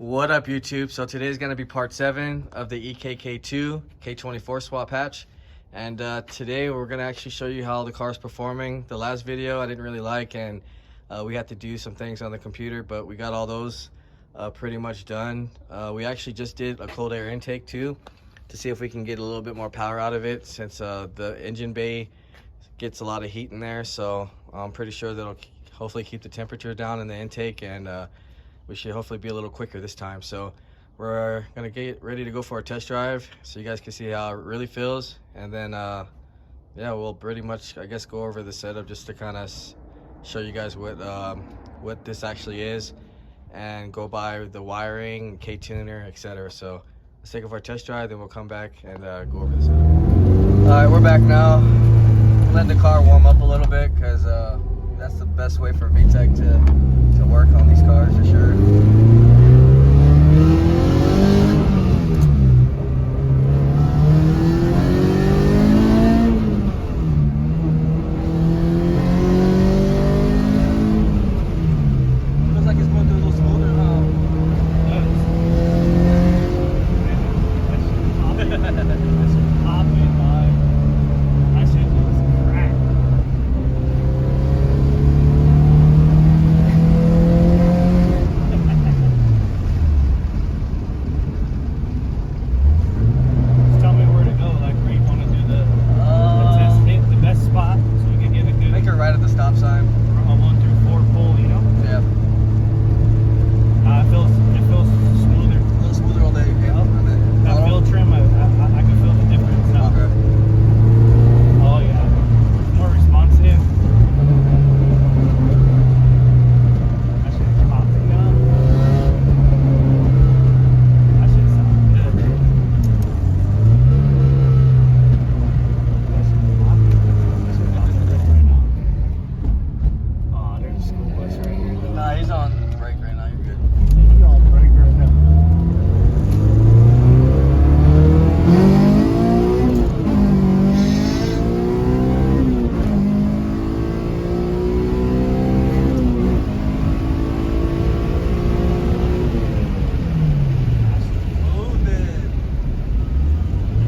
What up, YouTube? So today's gonna be part 7 of the ekk2 k24 swap hatch, and today we're gonna actually show you how the car's performing. The last video I didn't really like, and we had to do some things on the computer, but we got all those pretty much done. We actually just did a cold air intake too, to see if we can get a little bit more power out of it, since the engine bay gets a lot of heat in there. So I'm pretty sure that'll hopefully keep the temperature down in the intake, and we should hopefully be a little quicker this time. So we're gonna get ready to go for a test drive so you guys can see how it really feels, and then yeah, we'll pretty much, I guess, go over the setup just to kind of show you guys what this actually is, and go by the wiring, K-tuner, etc. So let's take it for a test drive, then we'll come back and go over the setup. All right, we're back now. Letting the car warm up a little bit, because that's the best way for VTEC to work on these cars for sure. Looks like it's going through a little smoother, huh? Right at the stop sign. From a 1 through 4 pull, you know? Yeah. It feels smoother. A little smoother all day. Yeah. That fill trim, I can feel the difference now. Okay. Oh yeah. It's more responsive. That shit's popping now. That shit sounds good. That shit's popping. That shit's popping right now. Oh, there's a school bus right here. Nah, he's on break right now. You're good. He's on break right now.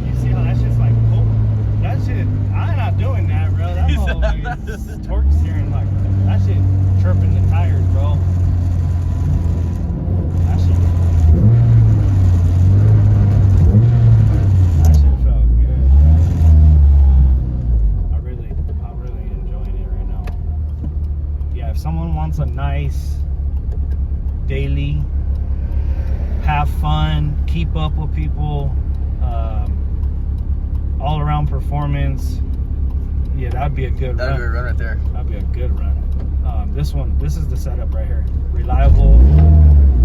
You see how that shit's like, oh, that shit, I'm not doing that, bro. That whole torque steering, like, that shit chirping the tires, bro. That shit felt good, bro. I'm really enjoying it right now. Yeah, if someone wants a nice daily, have fun, keep up with people, all around performance, yeah, that'd be a good That'd run. be a run right there. That'd be a good run. This is the setup right here. Reliable,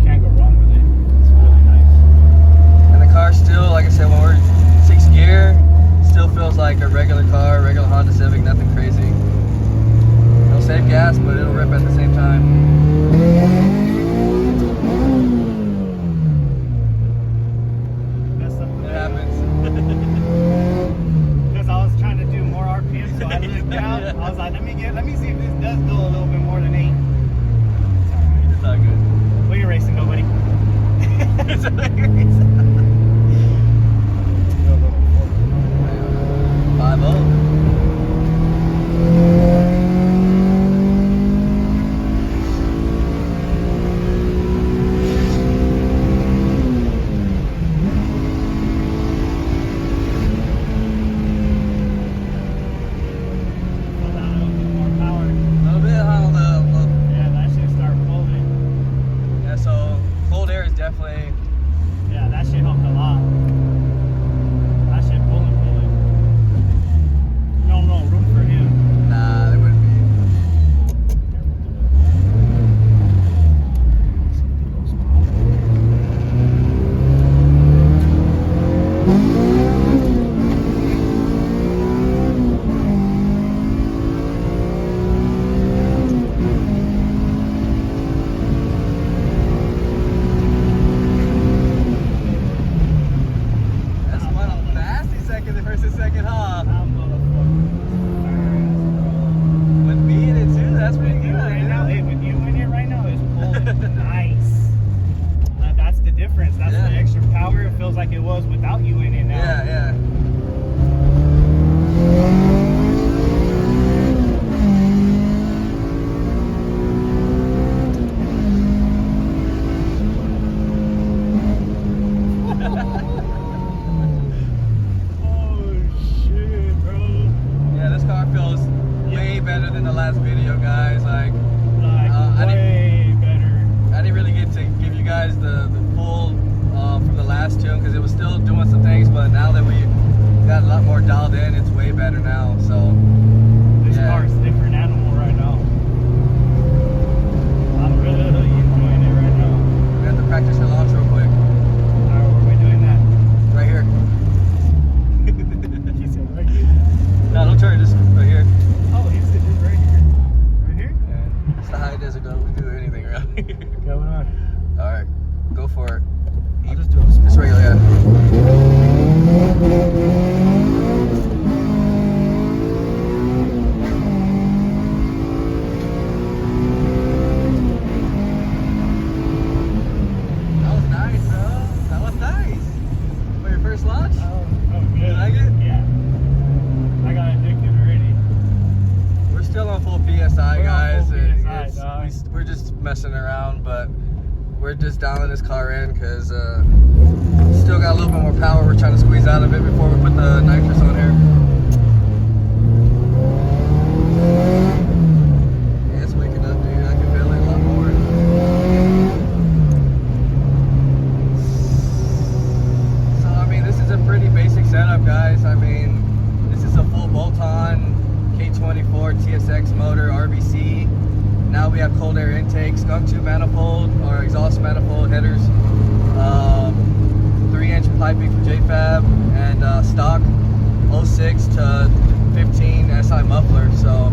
can't go wrong with it. It's really nice. And the car still, like I said, when we're 6th gear, still feels like a regular car, regular Honda Civic, nothing crazy. It'll save gas, but it'll rip at the same time. It happens. Because I was trying to do more RPM, so I looked down. I was like, let me see if this does go a little bit more than 8. It's not good. What are you racing, nobody? It's a racing. 5-0. Definitely. Yeah, that shit helped a lot. That shit pulling. No room for him. Nah, there wouldn't feels like it was without you in it now. Yeah, yeah. Better than the last video, guys. Like way better. I didn't really get to give you guys the full from the last tune because it was still doing some things, but now that we got a lot more dialed in, it's way better now. So this car's a different animal right now. I'm really enjoying it right now. We have to practice your launch real quick. Where are we doing that? Right here. He said right here. No, don't turn, just right here. Oh, he said just right here. Right here? Yeah. It's the high desert, though. We do anything around here. Going on. All right, go for it. I'll just do it. Just regular, yeah. That was nice, bro. That was nice. For your first launch? Oh, good. You like it? Yeah. I got addicted already. We're still on full PSI, guys. Dog. We're just messing around, but we're just dialing this car in because still got a little bit more power we're trying to squeeze out of it before we put the nitrous on here. Yeah, it's waking up, dude. I can feel it a lot more. So, I mean, this is a pretty basic setup, guys. I mean, this is a full bolt-on K24 TSX motor, RBC. Now we have cold air intake, skunk tube manifold or exhaust manifold headers, 3-inch piping for JFab, and stock 06 to 15 SI muffler. So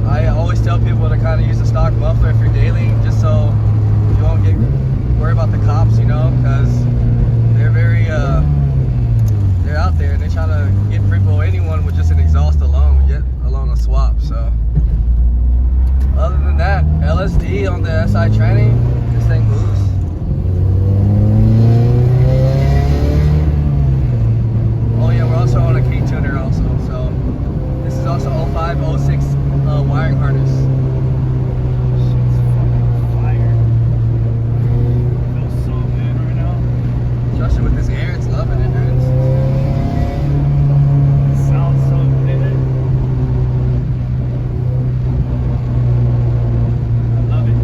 I always tell people to kind of use a stock muffler if you're daily, just so you won't get worried about the cops, you know, because they're very they're out there and they try to get people, anyone with just an exhaust alone, yet alone a swap. So other than that, LSD on the SI tranny, this thing moves. Oh yeah, we're also on a K-tuner also. So this is also 05, 06 wiring harness. Shit's fucking fire. Feels so good right now. Especially with this air, it's loving it, dude. It sounds so good. I love it.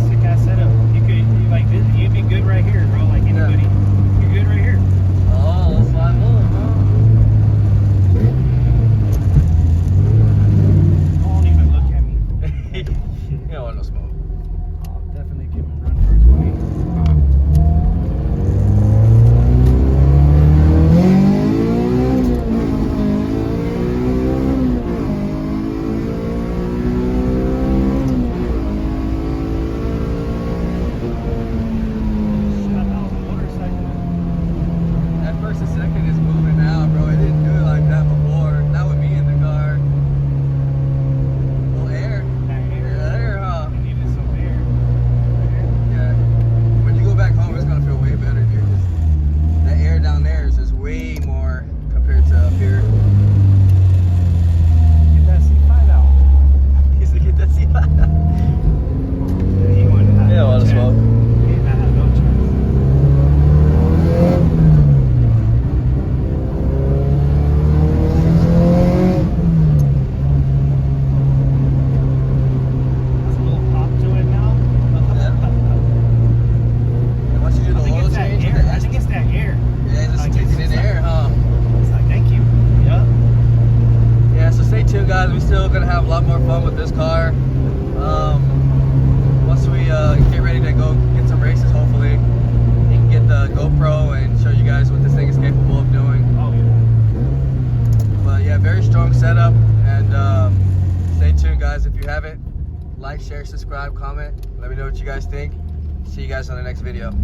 Sick ass setup. You could like this. You'd be good right here, bro. Like anybody. Yeah. You're good right here. Oh, that's my move, bro. Don't even look at me. You don't want no smoke. I'll definitely give him a run for his money. That first and second is moving now, bro. It didn't do it like that before. Not with me in the car. Little air. Yeah, air, huh? I needed some air. Yeah. When you go back home, it's gonna feel way better, dude. 'Cause the air down there is just way more compared to up here. Get that C5 out. He's like, get that seat back. Yeah, he wouldn't have Yeah, no want to chance. smoke? He did not have no chance. That's a little pop to it now. And once you do the I think oil it's that change, air. I think it's that air. yeah, it's just Like, taking it's in just air, huh? It's like, thank you. Yep. Yeah, so stay tuned, guys. We're still gonna have a lot more fun with this car. Once we get ready to go get some races, hopefully, we can get the GoPro and show you guys what this thing is capable of doing. Oh, yeah. But yeah, very strong setup. And stay tuned, guys. If you haven't, like, share, subscribe, comment. Let me know what you guys think. See you guys on the next video.